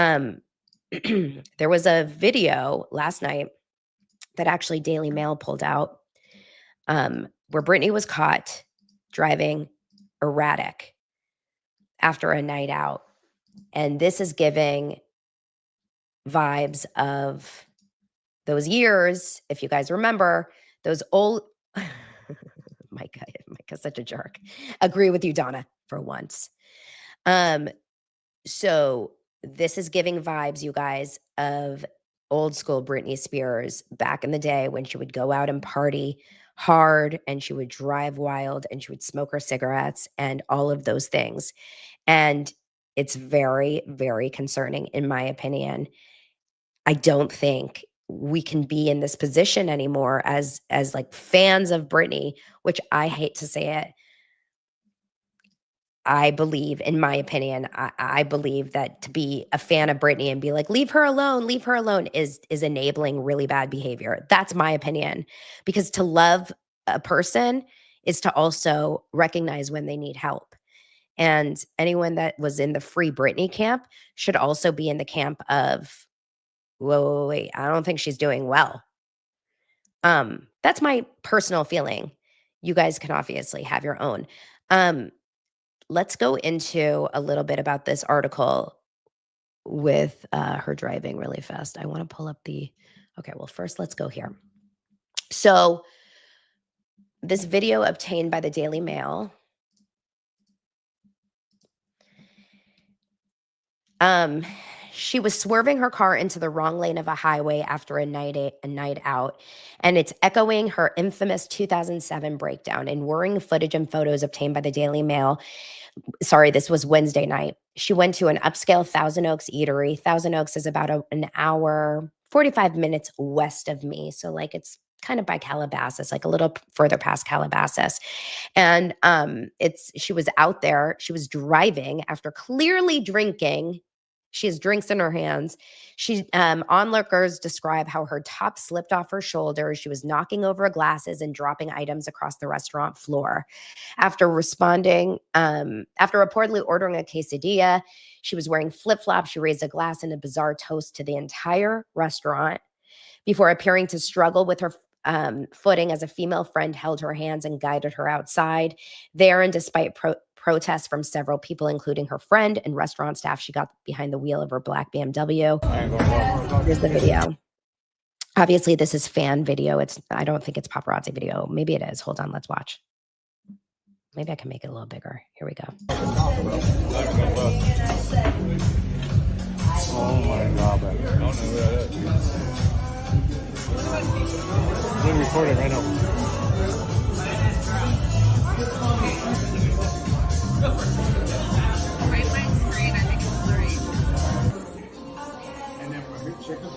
Um, there was a video last night that actually Daily Mail pulled out, where Britney was caught driving erratic after a night out. And this is giving vibes of those years, if you guys remember, those old Micah's such a jerk. Agree with you, Donna, for once. So this is giving vibes, you guys, of old school Britney Spears back in the day when she would go out and party hard and she would drive wild and she would smoke her cigarettes and all of those things. And it's very, very concerning, in my opinion. I don't think we can be in this position anymore as like fans of Britney, which I hate to say it. I believe, in my opinion, I believe that to be a fan of Britney and be like, leave her alone is enabling really bad behavior. That's my opinion. Because to love a person is to also recognize when they need help. And anyone that was in the free Britney camp should also be in the camp of, wait, I don't think she's doing well. That's my personal feeling. You guys can obviously have your own. Let's go into a little bit about this article with her driving really fast. I want to pull up okay, well, first let's go here. So this video obtained by the Daily Mail. She was swerving her car into the wrong lane of a highway after a night out, and it's echoing her infamous 2007 breakdown. In worrying footage and photos obtained by the Daily Mail, sorry, this was Wednesday night. She went to an upscale Thousand Oaks eatery. Thousand Oaks is about an hour, 45 minutes west of me. So like it's kind of by Calabasas, like a little further past Calabasas. And she was out there. She was driving after clearly drinking. She has drinks in her hands. Onlookers describe how her top slipped off her shoulders. She was knocking over glasses and dropping items across the restaurant floor. After reportedly ordering a quesadilla, she was wearing flip-flops. She raised a glass in a bizarre toast to the entire restaurant before appearing to struggle with her footing as a female friend held her hands and guided her outside. There, and despite protests from several people, including her friend and restaurant staff, she got behind the wheel of her black BMW. Here's the video. Obviously, this is fan video. I don't think it's paparazzi video. Maybe it is. Hold on, let's watch. Maybe I can make it a little bigger. Here we go. Oh my God, I don't know who that is. I'm recording right now. Right my screen, I think it's great. And then for big chickens.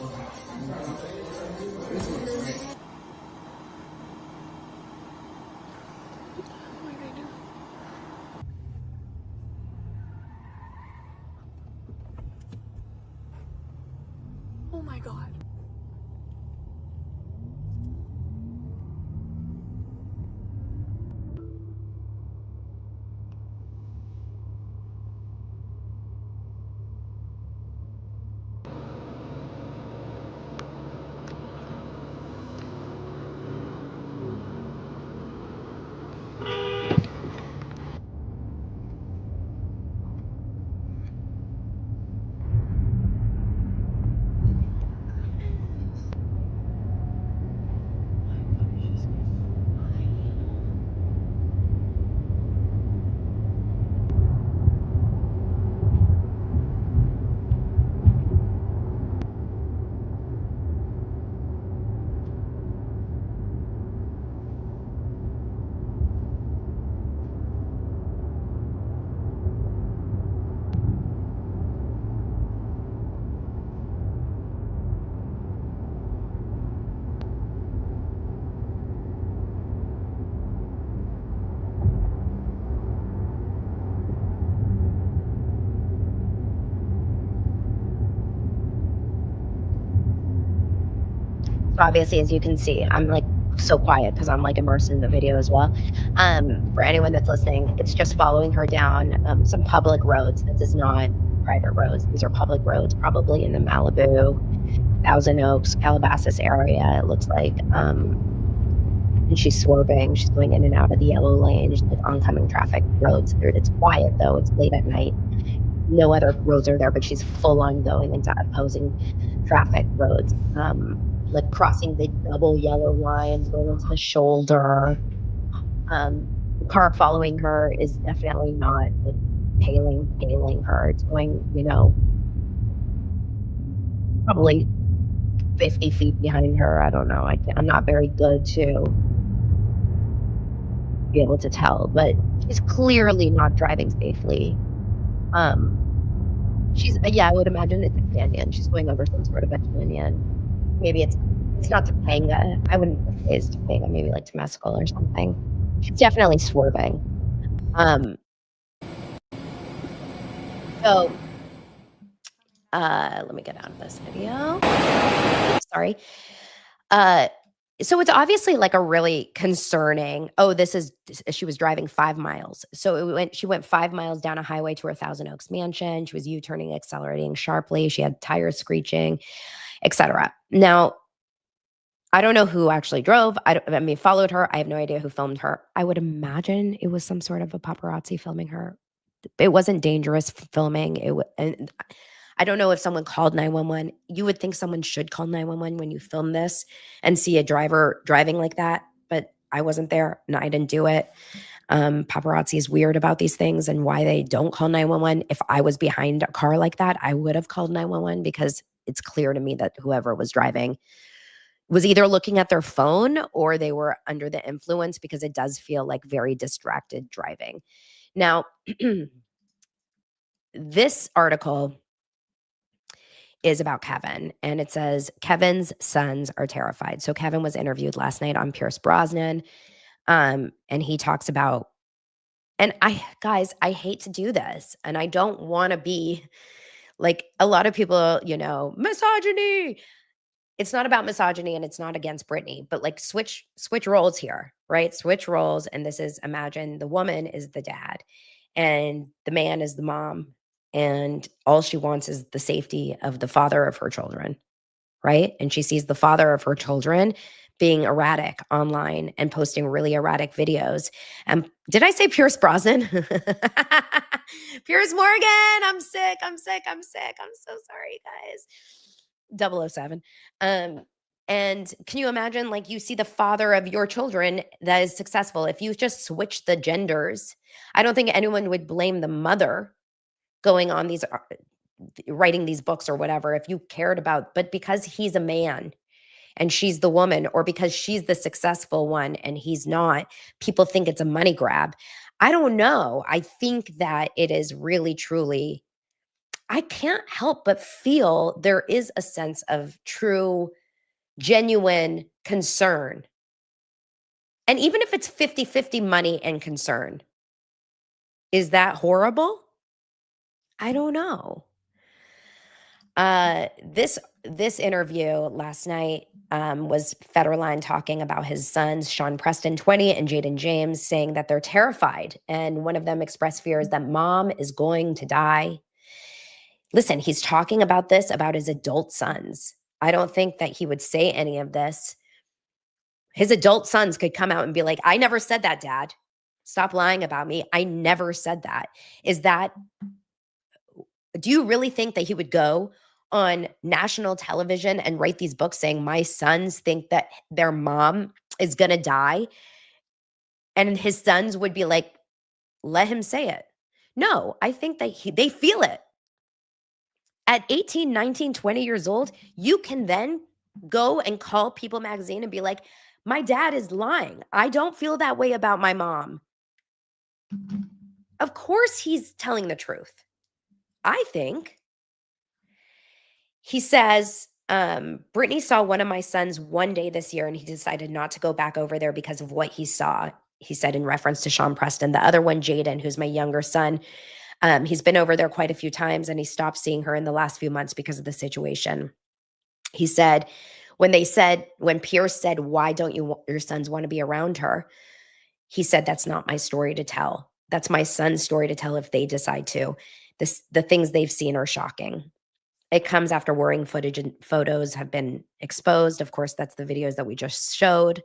Oh my God. Obviously, as you can see, I'm like so quiet because I'm like immersed in the video as well. For anyone that's listening, it's just following her down some public roads. This is not private roads. These are public roads, probably in the Malibu, Thousand Oaks, Calabasas area, it looks like. And she's swerving. She's going in and out of the yellow lane, just like oncoming traffic roads. It's quiet, though. It's late at night. No other roads are there, but she's full on going into opposing traffic roads, like crossing the double yellow line, going into the shoulder. The car following her is definitely not like tailing her. It's going, probably 50 feet behind her. I don't know. I'm not very good to be able to tell, but she's clearly not driving safely. I would imagine it's a canyon. She's going over some sort of a canyon. Maybe it's not Topanga. I wouldn't say it's Topanga, maybe like Temescal or something. She's definitely swerving. So let me get out of this video. Sorry. So it's obviously like a really concerning. She was driving 5 miles. So she went 5 miles down a highway to her Thousand Oaks mansion. She was U-turning, accelerating sharply. She had tires screeching, etc. Now, I don't know who actually drove. Followed her. I have no idea who filmed her. I would imagine it was some sort of a paparazzi filming her. It wasn't dangerous filming. And I don't know if someone called 911. You would think someone should call 911 when you film this and see a driver driving like that, but I wasn't there and I didn't do it. Paparazzi is weird about these things and why they don't call 911. If I was behind a car like that, I would have called 911 because it's clear to me that whoever was driving was either looking at their phone or they were under the influence, because it does feel like very distracted driving. Now, this article is about Kevin, and it says Kevin's sons are terrified. So Kevin was interviewed last night on Pierce Brosnan, and he talks about, and I hate to do this, and I don't want to be like a lot of people, misogyny. It's not about misogyny and it's not against Britney, but like switch roles here, right? Switch roles. And this is, imagine the woman is the dad and the man is the mom. And all she wants is the safety of the father of her children, right? And she sees the father of her children being erratic online and posting really erratic videos. And did I say Pierce Brosnan? Pierce Morgan, I'm sick. I'm so sorry, guys. 007. And can you imagine, like, you see the father of your children that is successful. If you just switch the genders, I don't think anyone would blame the mother going on these, writing these books or whatever, if you cared about, but because he's a man and she's the woman, or because she's the successful one and he's not, people think it's a money grab. I don't know. I think that it is really, truly, I can't help but feel there is a sense of true, genuine concern. And even if it's 50-50 money and concern, is that horrible? I don't know. This interview last night was Federline talking about his sons, Sean Preston, 20, and Jaden James, saying that they're terrified. And one of them expressed fears that mom is going to die. Listen, he's talking about this, about his adult sons. I don't think that he would say any of this. His adult sons could come out and be like, I never said that, Dad. Stop lying about me. I never said that. Do you really think that he would go on national television and write these books saying, my sons think that their mom is going to die? And his sons would be like, let him say it. No, I think that they feel it. At 18, 19, 20 years old, you can then go and call People Magazine and be like, my dad is lying. I don't feel that way about my mom. Of course he's telling the truth. I think. He says, Brittany saw one of my sons one day this year and he decided not to go back over there because of what he saw. He said in reference to Sean Preston. The other one, Jaden, who's my younger son, he's been over there quite a few times and he stopped seeing her in the last few months because of the situation. He said, when Pierce said, why don't your sons want to be around her? He said, that's not my story to tell. That's my son's story to tell if they decide to. The things they've seen are shocking. It comes after worrying footage and photos have been exposed. Of course, that's the videos that we just showed.